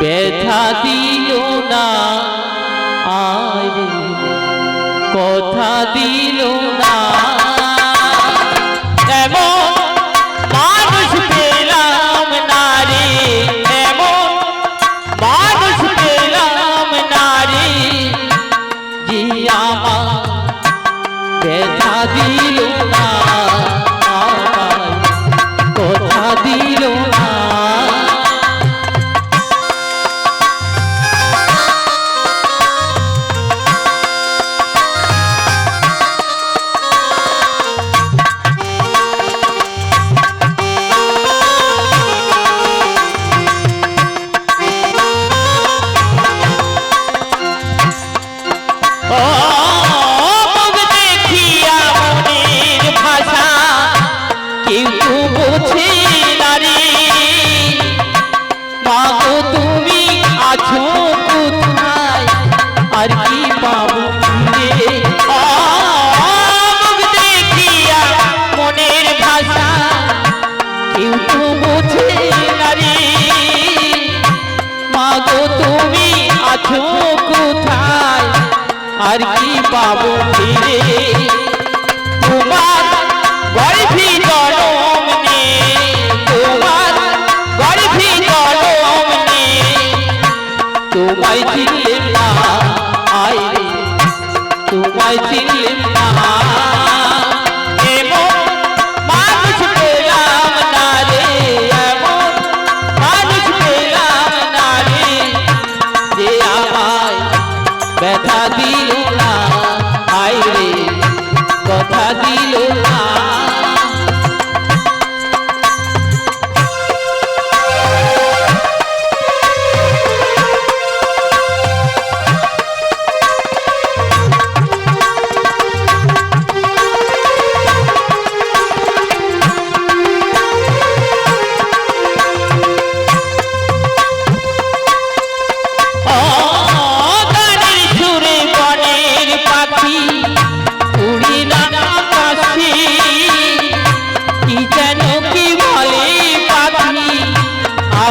ব্যথা দিল না আর কথা দিল না এমন মানুষ পেলাম না রে এমন মানুষ পেলাম না রে যে আমার ব্যথা দিল না কথা দিল না আর কি পাবো রে মুখ দেখিয়া মনের ভাষা কেউ তো বোঝে না রে মাগো তুমি আছো কোথায় আর কি পাবো রে তোমার গর্ভে জনম নে তোমার গর্ভে জনম নে তোমায় চিনলে না আইরে তোমায় চিনলেন না এমন মানুষ পেলাম না রে এমন মানুষ পেলাম না রে যে আমায় ব্যথা দিল না আইরে কথা দিল না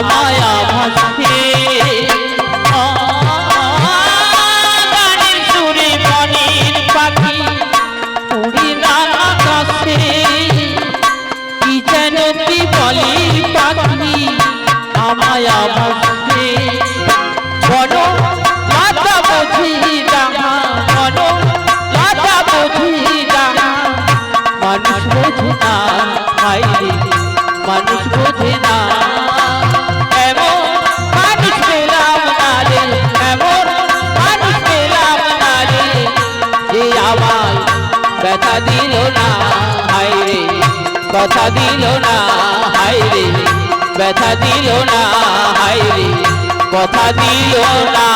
মায়া ভাসে গানের সুরে বনের পাখি উড়ি না আকাশে কি যেন কি বলে পাখি মায়া ভাসে বন লতা বুঝি ডাহা বন লতা বুঝি ডাহা মানুষ বোঝে না হায়রে মানুষ বোঝে না ব্যথা দিল না হায়রে কথা দিল না হায়রে ব্যথা দিল না হায়রে কথা দিল না